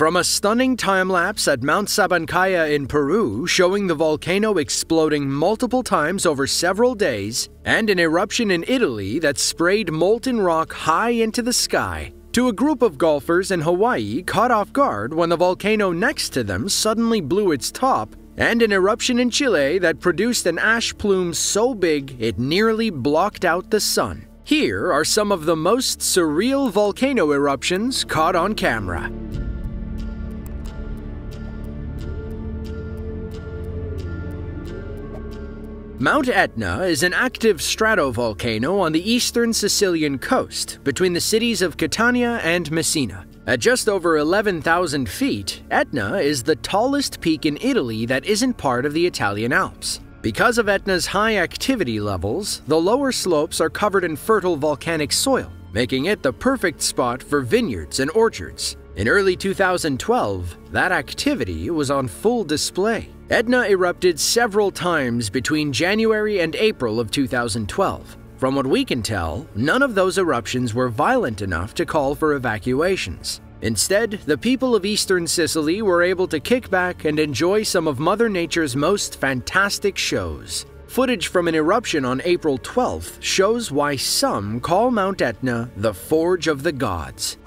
From a stunning time-lapse at Mount Sabancaya in Peru showing the volcano exploding multiple times over several days, and an eruption in Italy that sprayed molten rock high into the sky, to a group of golfers in Hawaii caught off guard when the volcano next to them suddenly blew its top, and an eruption in Chile that produced an ash plume so big it nearly blocked out the sun. Here are some of the most surreal volcano eruptions caught on camera. Mount Etna is an active stratovolcano on the eastern Sicilian coast, between the cities of Catania and Messina. At just over 11,000 feet, Etna is the tallest peak in Italy that isn't part of the Italian Alps. Because of Etna's high activity levels, the lower slopes are covered in fertile volcanic soil, making it the perfect spot for vineyards and orchards. In early 2012, that activity was on full display. Etna erupted several times between January and April of 2012. From what we can tell, none of those eruptions were violent enough to call for evacuations. Instead, the people of eastern Sicily were able to kick back and enjoy some of Mother Nature's most fantastic shows. Footage from an eruption on April 12th shows why some call Mount Etna the Forge of the Gods.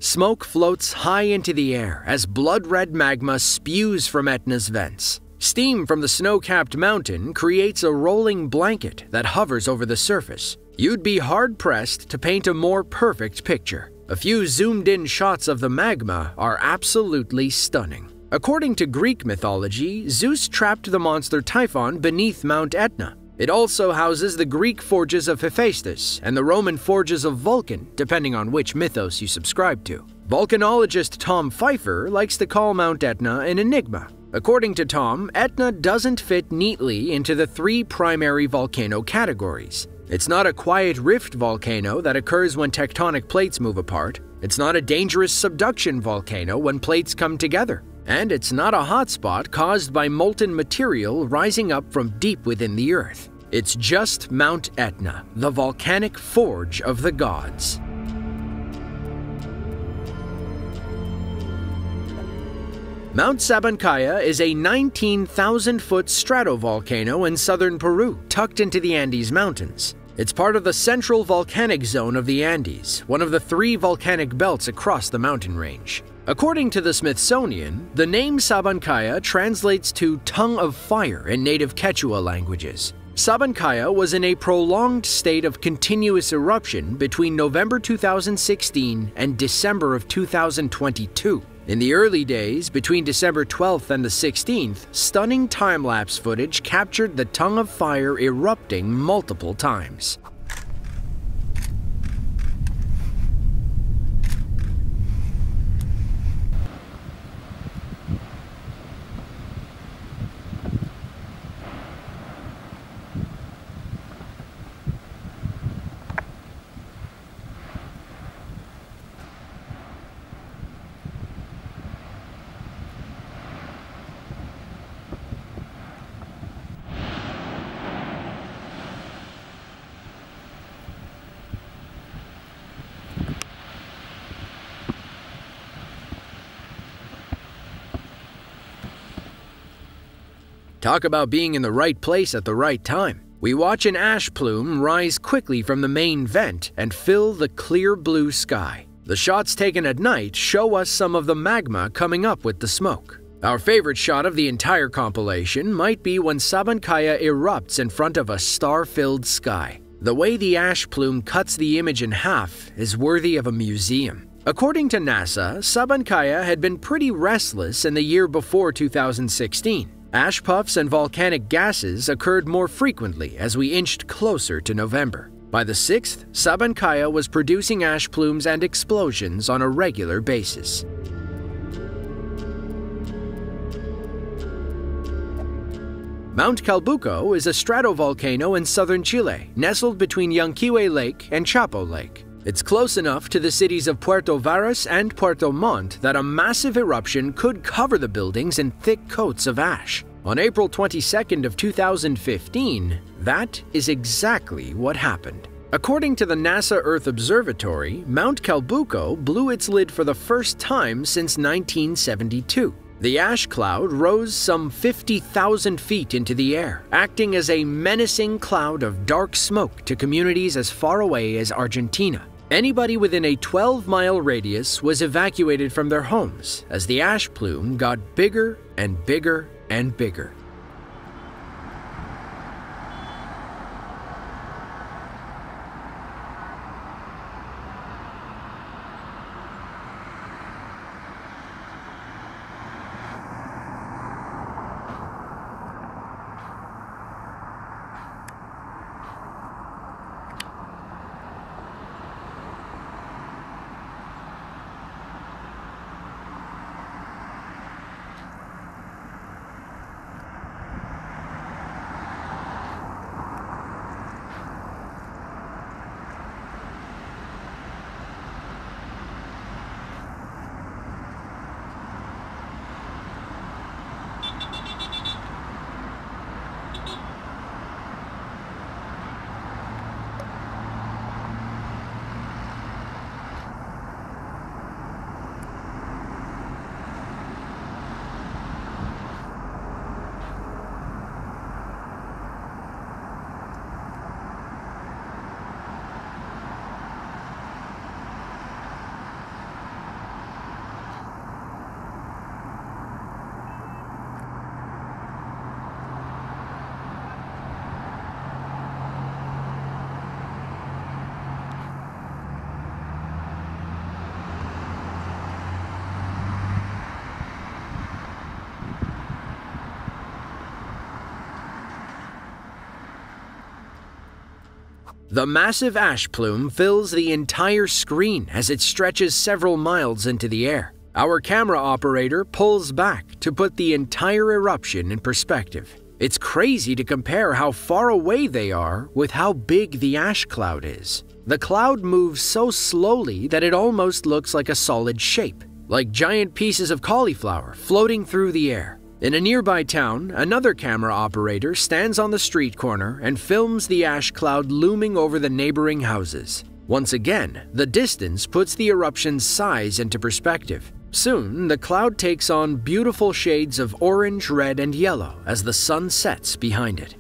Smoke floats high into the air as blood-red magma spews from Etna's vents. Steam from the snow-capped mountain creates a rolling blanket that hovers over the surface. You'd be hard-pressed to paint a more perfect picture. A few zoomed-in shots of the magma are absolutely stunning. According to Greek mythology, Zeus trapped the monster Typhon beneath Mount Etna. It also houses the Greek forges of Hephaestus and the Roman forges of Vulcan, depending on which mythos you subscribe to. Volcanologist Tom Pfeiffer likes to call Mount Etna an enigma. According to Tom, Etna doesn't fit neatly into the three primary volcano categories. It's not a quiet rift volcano that occurs when tectonic plates move apart. It's not a dangerous subduction volcano when plates come together. And it's not a hotspot caused by molten material rising up from deep within the earth. It's just Mount Etna, the volcanic forge of the gods. Mount Sabancaya is a 19,000-foot stratovolcano in southern Peru, tucked into the Andes Mountains. It's part of the central volcanic zone of the Andes, one of the three volcanic belts across the mountain range. According to the Smithsonian, the name Sabancaya translates to tongue of fire in native Quechua languages. Sabancaya was in a prolonged state of continuous eruption between November 2016 and December of 2022. In the early days, between December 12th and the 16th, stunning time-lapse footage captured the tongue of fire erupting multiple times. Talk about being in the right place at the right time. We watch an ash plume rise quickly from the main vent and fill the clear blue sky. The shots taken at night show us some of the magma coming up with the smoke. Our favorite shot of the entire compilation might be when Sabancaya erupts in front of a star-filled sky. The way the ash plume cuts the image in half is worthy of a museum. According to NASA, Sabancaya had been pretty restless in the year before 2016. Ash puffs and volcanic gases occurred more frequently as we inched closer to November. By the 6th, Sabancaya was producing ash plumes and explosions on a regular basis. Mount Calbuco is a stratovolcano in southern Chile, nestled between Yanquihue Lake and Chapo Lake. It's close enough to the cities of Puerto Varas and Puerto Montt that a massive eruption could cover the buildings in thick coats of ash. On April 22nd of 2015, that is exactly what happened. According to the NASA Earth Observatory, Mount Calbuco blew its lid for the first time since 1972. The ash cloud rose some 50,000 feet into the air, acting as a menacing cloud of dark smoke to communities as far away as Argentina. Anybody within a 12-mile radius was evacuated from their homes as the ash plume got bigger and bigger and bigger. The massive ash plume fills the entire screen as it stretches several miles into the air. Our camera operator pulls back to put the entire eruption in perspective. It's crazy to compare how far away they are with how big the ash cloud is. The cloud moves so slowly that it almost looks like a solid shape, like giant pieces of cauliflower floating through the air. In a nearby town, another camera operator stands on the street corner and films the ash cloud looming over the neighboring houses. Once again, the distance puts the eruption's size into perspective. Soon, the cloud takes on beautiful shades of orange, red, and yellow as the sun sets behind it.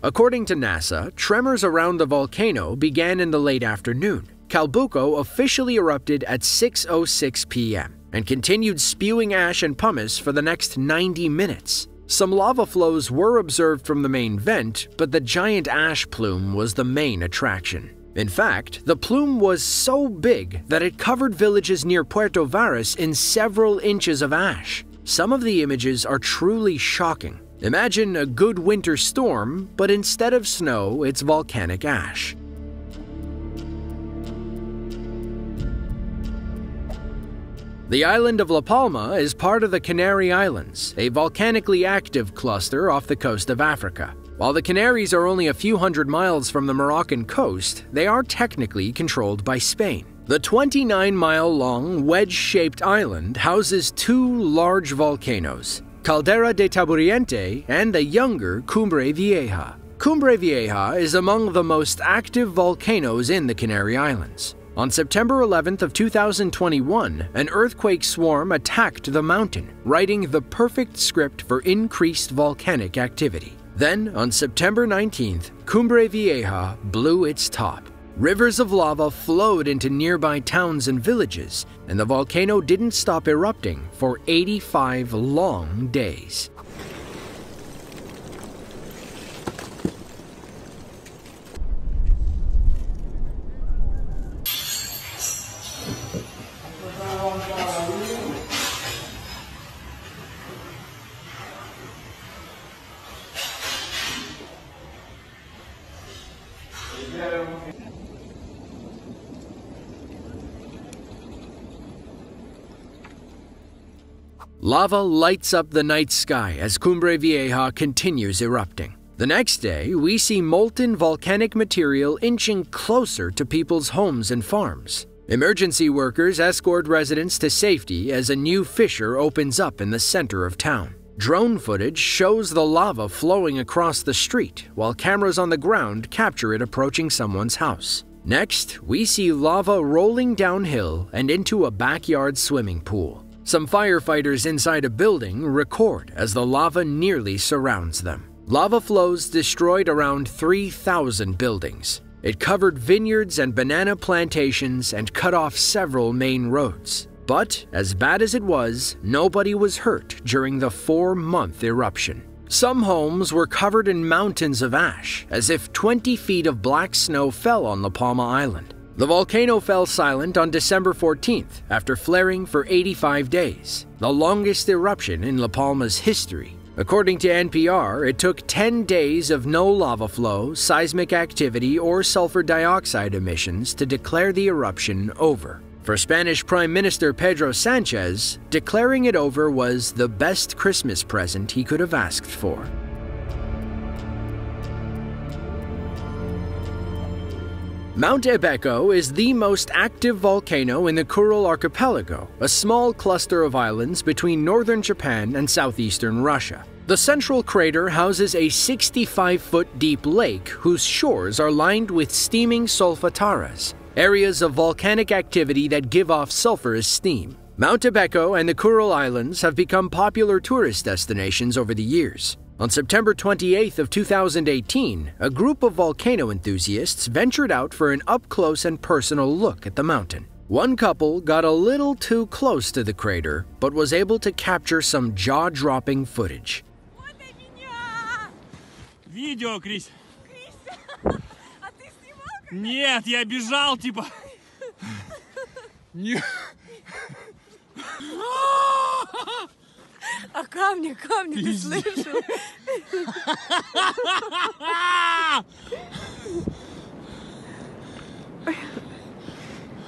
According to NASA, tremors around the volcano began in the late afternoon. Calbuco officially erupted at 6:06 p.m. and continued spewing ash and pumice for the next 90 minutes. Some lava flows were observed from the main vent, but the giant ash plume was the main attraction. In fact, the plume was so big that it covered villages near Puerto Varas in several inches of ash. Some of the images are truly shocking. Imagine a good winter storm, but instead of snow, it's volcanic ash. The island of La Palma is part of the Canary Islands, a volcanically active cluster off the coast of Africa. While the Canaries are only a few hundred miles from the Moroccan coast, they are technically controlled by Spain. The 29-mile-long wedge-shaped island houses two large volcanoes, Caldera de Taburiente and the younger Cumbre Vieja. Cumbre Vieja is among the most active volcanoes in the Canary Islands. On September 11th of 2021, an earthquake swarm attacked the mountain, writing the perfect script for increased volcanic activity. Then, on September 19th, Cumbre Vieja blew its top. Rivers of lava flowed into nearby towns and villages, and the volcano didn't stop erupting for 85 long days. Lava lights up the night sky as Cumbre Vieja continues erupting. The next day, we see molten volcanic material inching closer to people's homes and farms. Emergency workers escort residents to safety as a new fissure opens up in the center of town. Drone footage shows the lava flowing across the street, while cameras on the ground capture it approaching someone's house. Next, we see lava rolling downhill and into a backyard swimming pool. Some firefighters inside a building record as the lava nearly surrounds them. Lava flows destroyed around 3,000 buildings. It covered vineyards and banana plantations and cut off several main roads. But, as bad as it was, nobody was hurt during the 4-month eruption. Some homes were covered in mountains of ash, as if 20 feet of black snow fell on La Palma Island. The volcano fell silent on December 14th after flaring for 85 days, the longest eruption in La Palma's history. According to NPR, it took 10 days of no lava flow, seismic activity, or sulfur dioxide emissions to declare the eruption over. For Spanish Prime Minister Pedro Sanchez, declaring it over was the best Christmas present he could have asked for. Mount Ebeko is the most active volcano in the Kuril Archipelago, a small cluster of islands between northern Japan and southeastern Russia. The central crater houses a 65-foot deep lake whose shores are lined with steaming solfataras, areas of volcanic activity that give off sulfurous steam. Mount Ebeko and the Kuril Islands have become popular tourist destinations over the years. On September 28th of 2018, a group of volcano enthusiasts ventured out for an up-close and personal look at the mountain. One couple got a little too close to the crater, but was able to capture some jaw-dropping footage. Видео, Крис. А ты снимал? Нет, я бежал, типа. А камни, ты слышал?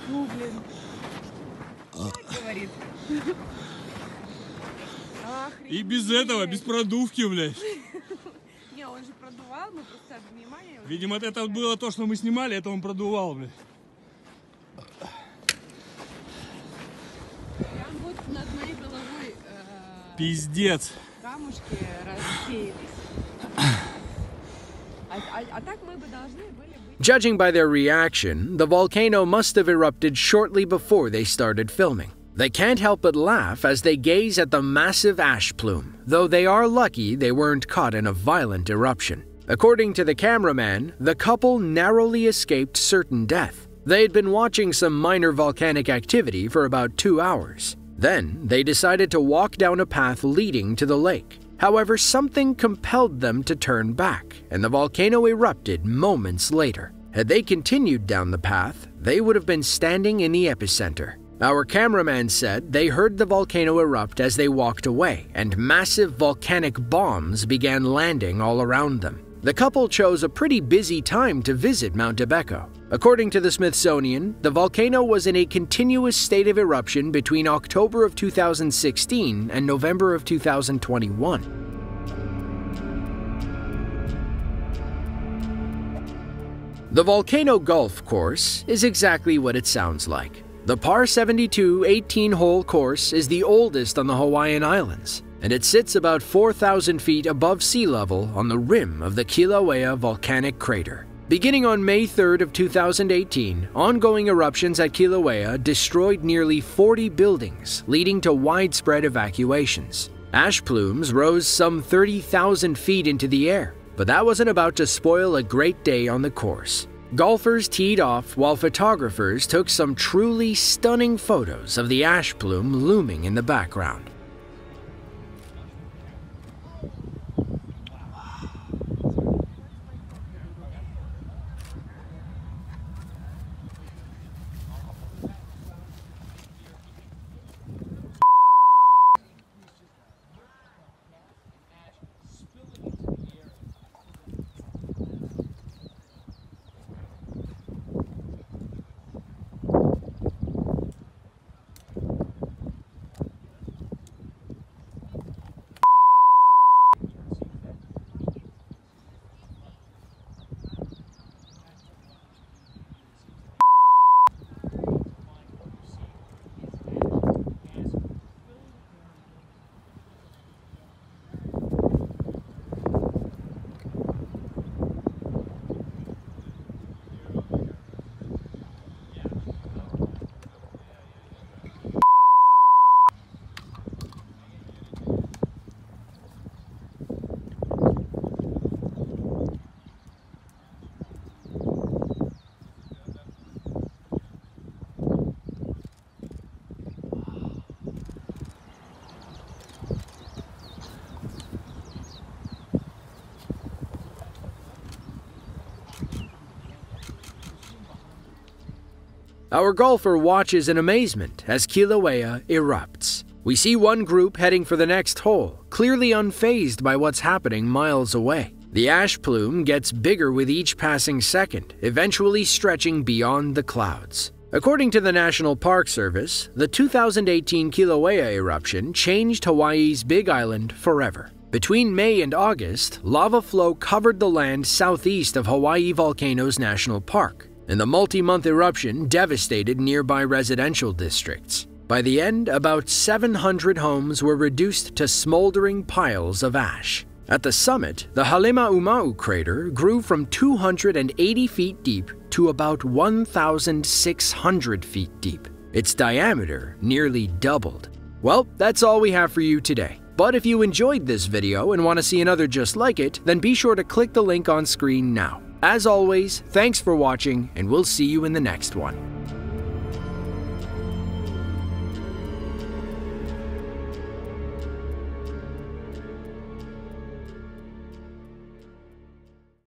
Фу, блин. Говорит. И без этого, без продувки, блядь. Не, он же продувал, мы просто внимание. Видимо, это было то, что мы снимали, это он продувал, блядь. Прям вот над моей головой Пиздец. камушки рассеялись. А так мы бы должны были быть... Judging by their reaction, the volcano must have erupted shortly before they started filming. They can't help but laugh as they gaze at the massive ash plume, though they are lucky they weren't caught in a violent eruption. According to the cameraman, the couple narrowly escaped certain death. They had been watching some minor volcanic activity for about 2 hours. Then, they decided to walk down a path leading to the lake. However, something compelled them to turn back, and the volcano erupted moments later. Had they continued down the path, they would have been standing in the epicenter. Our cameraman said they heard the volcano erupt as they walked away, and massive volcanic bombs began landing all around them. The couple chose a pretty busy time to visit Mount Ebeko. According to the Smithsonian, the volcano was in a continuous state of eruption between October of 2016 and November of 2021. The Volcano Golf Course is exactly what it sounds like. The par 72 18-hole course is the oldest on the Hawaiian Islands. and it sits about 4,000 feet above sea level on the rim of the Kilauea volcanic crater. Beginning on May 3rd of 2018, ongoing eruptions at Kilauea destroyed nearly 40 buildings, leading to widespread evacuations. Ash plumes rose some 30,000 feet into the air, but that wasn't about to spoil a great day on the course. Golfers teed off while photographers took some truly stunning photos of the ash plume looming in the background. Our golfer watches in amazement as Kilauea erupts. We see one group heading for the next hole, clearly unfazed by what's happening miles away. The ash plume gets bigger with each passing second, eventually stretching beyond the clouds. According to the National Park Service, the 2018 Kilauea eruption changed Hawaii's Big Island forever. Between May and August, lava flow covered the land southeast of Hawaii Volcanoes National Park, and the multi-month eruption devastated nearby residential districts. By the end, about 700 homes were reduced to smoldering piles of ash. At the summit, the Halemaumau crater grew from 280 feet deep to about 1,600 feet deep. Its diameter nearly doubled. Well, that's all we have for you today. But if you enjoyed this video and want to see another just like it, then be sure to click the link on screen now. As always, thanks for watching, and we'll see you in the next one.